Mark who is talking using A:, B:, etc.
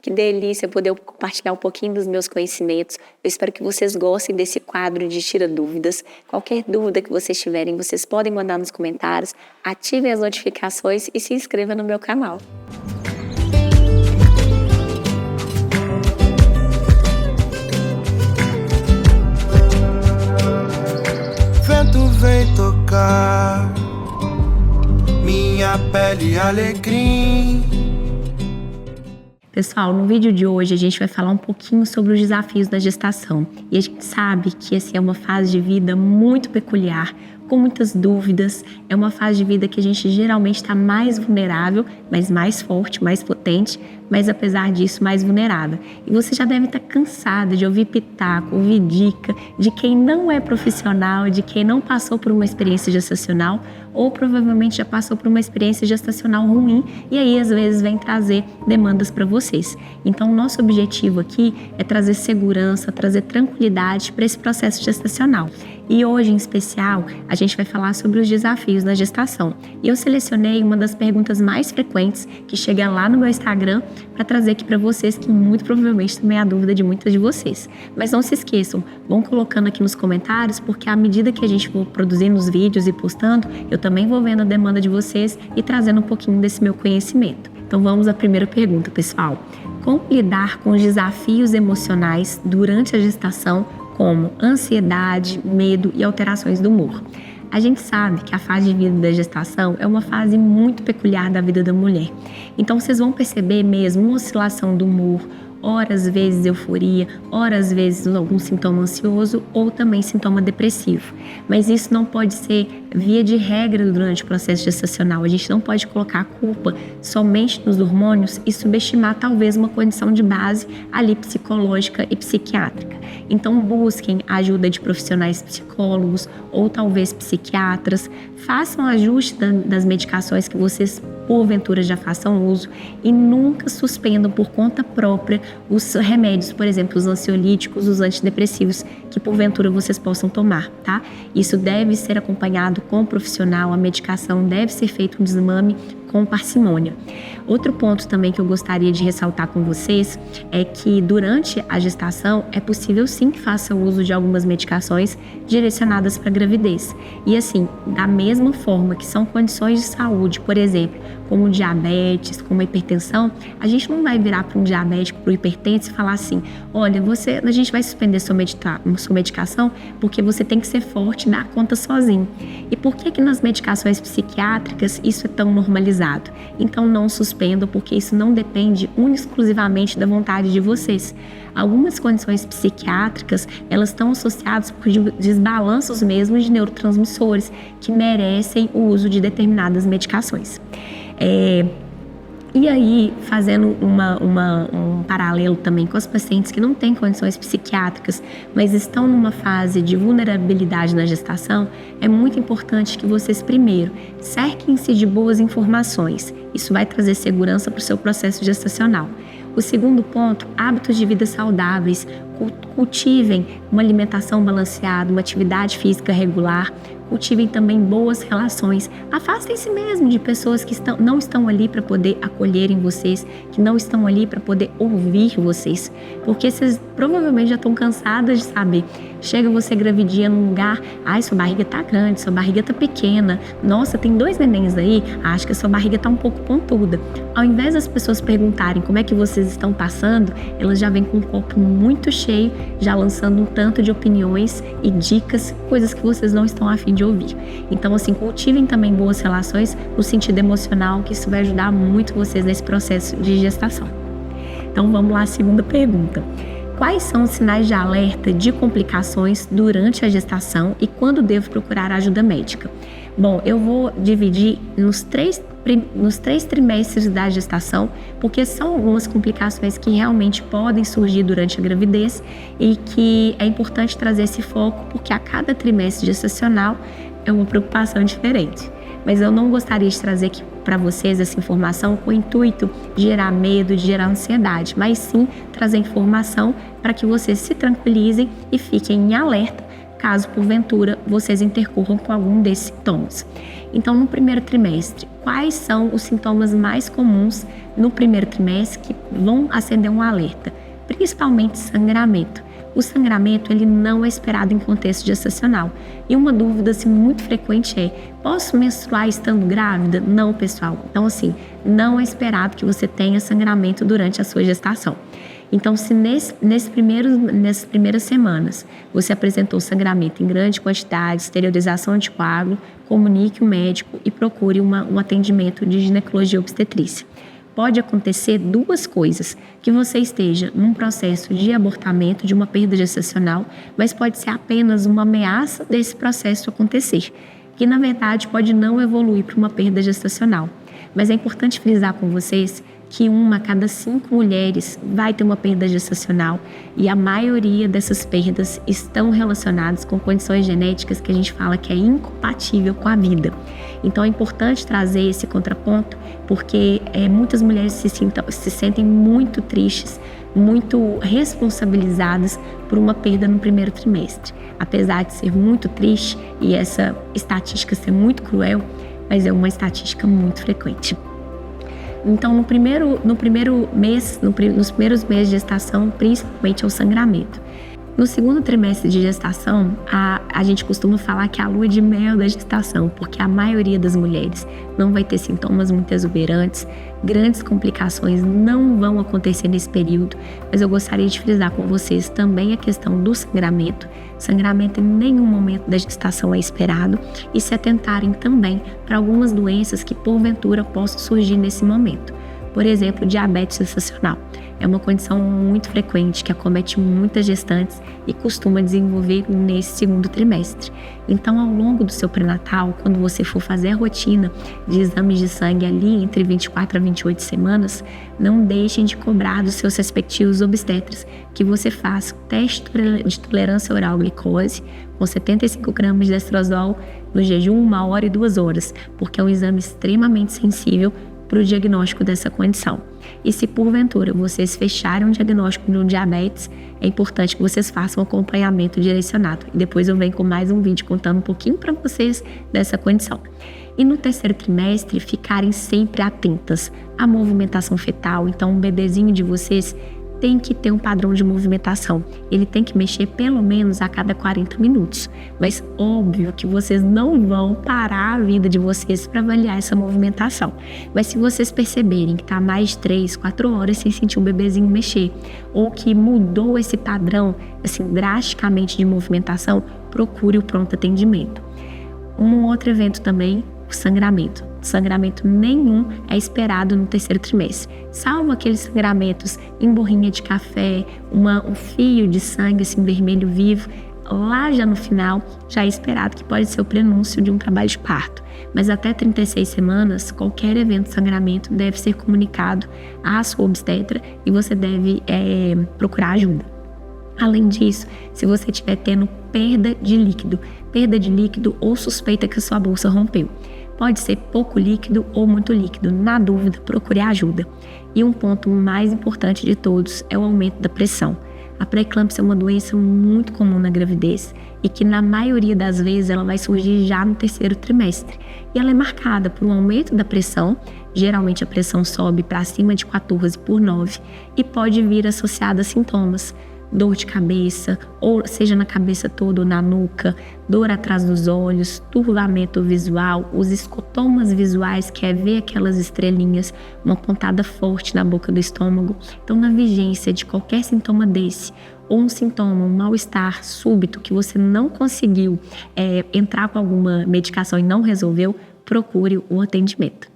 A: Que delícia poder compartilhar um pouquinho dos meus conhecimentos. Eu espero que vocês gostem desse quadro de Tira Dúvidas. Qualquer dúvida que vocês tiverem, vocês podem mandar nos comentários, ativem as notificações e se inscrevam no meu canal.
B: Vento vem tocar minha pele e alegria.
A: Pessoal, no vídeo de hoje a gente vai falar um pouquinho sobre os desafios da gestação. E a gente sabe que essa é uma fase de vida muito peculiar, com muitas dúvidas. É uma fase de vida que a gente geralmente está mais vulnerável, mas mais forte, mais potente, mas apesar disso mais vulnerável. E você já deve estar cansada de ouvir pitaco, ouvir dica de quem não é profissional, de quem não passou por uma experiência gestacional ou provavelmente já passou por uma experiência gestacional ruim e aí às vezes vem trazer demandas para vocês. Então, o nosso objetivo aqui é trazer segurança, trazer tranquilidade para esse processo gestacional. E hoje, em especial, a gente vai falar sobre os desafios da gestação. E eu selecionei uma das perguntas mais frequentes que chega lá no meu Instagram para trazer aqui para vocês, que muito provavelmente também é a dúvida de muitas de vocês. Mas não se esqueçam, vão colocando aqui nos comentários, porque à medida que a gente for produzindo os vídeos e postando, eu também vou vendo a demanda de vocês e trazendo um pouquinho desse meu conhecimento. Então vamos à primeira pergunta, pessoal. Como lidar com os desafios emocionais durante a gestação, como ansiedade, medo e alterações do humor? A gente sabe que a fase de vida da gestação é uma fase muito peculiar da vida da mulher. Então vocês vão perceber mesmo uma oscilação do humor, ora às vezes euforia, ora às vezes algum sintoma ansioso ou também sintoma depressivo. Mas isso não pode ser via de regra durante o processo gestacional. A gente não pode colocar a culpa somente nos hormônios e subestimar talvez uma condição de base ali psicológica e psiquiátrica. Então busquem a ajuda de profissionais psicólogos ou talvez psiquiatras, façam ajuste das medicações que vocês porventura já façam uso e nunca suspendam por conta própria os remédios, por exemplo, os ansiolíticos, os antidepressivos que porventura vocês possam tomar, tá? Isso deve ser acompanhado com o profissional, a medicação deve ser feito um desmame com parcimônia. Outro ponto também que eu gostaria de ressaltar com vocês é que durante a gestação é possível sim que faça uso de algumas medicações direcionadas para a gravidez. E assim, da mesma forma que são condições de saúde, por exemplo, como diabetes, como hipertensão, a gente não vai virar para um diabético, para um hipertenso e falar assim, olha, a gente vai suspender sua medicação porque você tem que ser forte e dar conta sozinho. E por que nas medicações psiquiátricas isso é tão normalizado? Então não suspendam, porque isso não depende exclusivamente da vontade de vocês. Algumas condições psiquiátricas, elas estão associadas por desbalanços mesmo de neurotransmissores que merecem o uso de determinadas medicações. E aí, fazendo um paralelo também com as pacientes que não têm condições psiquiátricas, mas estão numa fase de vulnerabilidade na gestação, é muito importante que vocês, primeiro, cerquem-se de boas informações. Isso vai trazer segurança para o seu processo gestacional. O segundo ponto, hábitos de vida saudáveis. Cultivem uma alimentação balanceada, uma atividade física regular. Cultivem também boas relações. Afastem-se mesmo de pessoas que não estão ali para poder acolherem vocês, que não estão ali para poder ouvir vocês. Porque vocês provavelmente já estão cansadas de saber. Chega você gravidinha num lugar, ai, sua barriga tá grande, sua barriga tá pequena. Nossa, tem 2 nenéns aí, acho que a sua barriga tá um pouco pontuda. Ao invés das pessoas perguntarem como é que vocês estão passando, elas já vêm com o corpo muito cheio, já lançando um tanto de opiniões e dicas, coisas que vocês não estão a fim de ouvir. Então, assim, cultivem também boas relações no sentido emocional, que isso vai ajudar muito vocês nesse processo de gestação. Então, vamos lá à segunda pergunta. Quais são os sinais de alerta de complicações durante a gestação e quando devo procurar ajuda médica? Bom, eu vou dividir nos três trimestres da gestação, porque são algumas complicações que realmente podem surgir durante a gravidez e que é importante trazer esse foco, porque a cada trimestre gestacional é uma preocupação diferente. Mas eu não gostaria de trazer aqui para vocês essa informação com o intuito de gerar medo, de gerar ansiedade, mas sim trazer informação para que vocês se tranquilizem e fiquem em alerta caso porventura vocês intercorram com algum desses sintomas. Então, no primeiro trimestre, quais são os sintomas mais comuns no primeiro trimestre que vão acender um alerta? Principalmente sangramento. O sangramento, ele não é esperado em contexto gestacional. E uma dúvida assim, muito frequente é: posso menstruar estando grávida? Não, pessoal. Então, assim, não é esperado que você tenha sangramento durante a sua gestação. Então, se nessas primeiras semanas você apresentou sangramento em grande quantidade, exteriorização anticoágulo, comunique o médico e procure um atendimento de ginecologia obstetrícia. Pode acontecer duas coisas: que você esteja num processo de abortamento, de uma perda gestacional, mas pode ser apenas uma ameaça desse processo acontecer, que na verdade pode não evoluir para uma perda gestacional. Mas é importante frisar com vocês que 1 a cada 5 mulheres vai ter uma perda gestacional e a maioria dessas perdas estão relacionadas com condições genéticas que a gente fala que é incompatível com a vida. Então é importante trazer esse contraponto porque muitas mulheres se sentem muito tristes, muito responsabilizadas por uma perda no primeiro trimestre. Apesar de ser muito triste e essa estatística ser muito cruel, mas é uma estatística muito frequente. Então, nos primeiros meses de gestação, principalmente é o sangramento. No segundo trimestre de gestação, a gente costuma falar que é a lua de mel da gestação, porque a maioria das mulheres não vai ter sintomas muito exuberantes, grandes complicações não vão acontecer nesse período, mas eu gostaria de frisar com vocês também a questão do sangramento. Sangramento em nenhum momento da gestação é esperado e se atentarem também para algumas doenças que porventura possam surgir nesse momento. Por exemplo, diabetes gestacional. É uma condição muito frequente que acomete muitas gestantes e costuma desenvolver nesse segundo trimestre. Então, ao longo do seu pré-natal, quando você for fazer a rotina de exames de sangue ali entre 24 a 28 semanas, não deixem de cobrar dos seus respectivos obstetras que você faça o teste de tolerância oral à glicose com 75 gramas de estrosol no jejum 1 hora e 2 horas, porque é um exame extremamente sensível para o diagnóstico dessa condição. E se porventura vocês fecharem um diagnóstico de um diabetes, é importante que vocês façam um acompanhamento direcionado. E depois eu venho com mais um vídeo contando um pouquinho para vocês dessa condição. E no terceiro trimestre, ficarem sempre atentas à movimentação fetal. Então, o bebezinho de vocês tem que ter um padrão de movimentação. Ele tem que mexer pelo menos a cada 40 minutos. Mas óbvio que vocês não vão parar a vida de vocês para avaliar essa movimentação. Mas se vocês perceberem que está mais de 3, 4 horas sem sentir um bebezinho mexer, ou que mudou esse padrão assim, drasticamente de movimentação, procure o pronto atendimento. Um outro evento também, o sangramento. Sangramento nenhum é esperado no terceiro trimestre, salvo aqueles sangramentos em borrinha de café, um fio de sangue assim, vermelho vivo. Lá já no final, já é esperado que pode ser o prenúncio de um trabalho de parto. Mas até 36 semanas, qualquer evento de sangramento deve ser comunicado à sua obstetra e você deve procurar ajuda. Além disso, se você estiver tendo perda de líquido ou suspeita que a sua bolsa rompeu, pode ser pouco líquido ou muito líquido. Na dúvida, procure ajuda. E um ponto mais importante de todos é o aumento da pressão. A pré-eclâmpsia é uma doença muito comum na gravidez e que na maioria das vezes ela vai surgir já no terceiro trimestre. E ela é marcada por um aumento da pressão, geralmente a pressão sobe para acima de 14/9 e pode vir associada a sintomas. Dor de cabeça, ou seja na cabeça toda ou na nuca, dor atrás dos olhos, turvamento visual, os escotomas visuais, que é ver aquelas estrelinhas, uma pontada forte na boca do estômago. Então, na vigência de qualquer sintoma desse, ou um sintoma, um mal-estar súbito que você não conseguiu entrar com alguma medicação e não resolveu, procure o atendimento.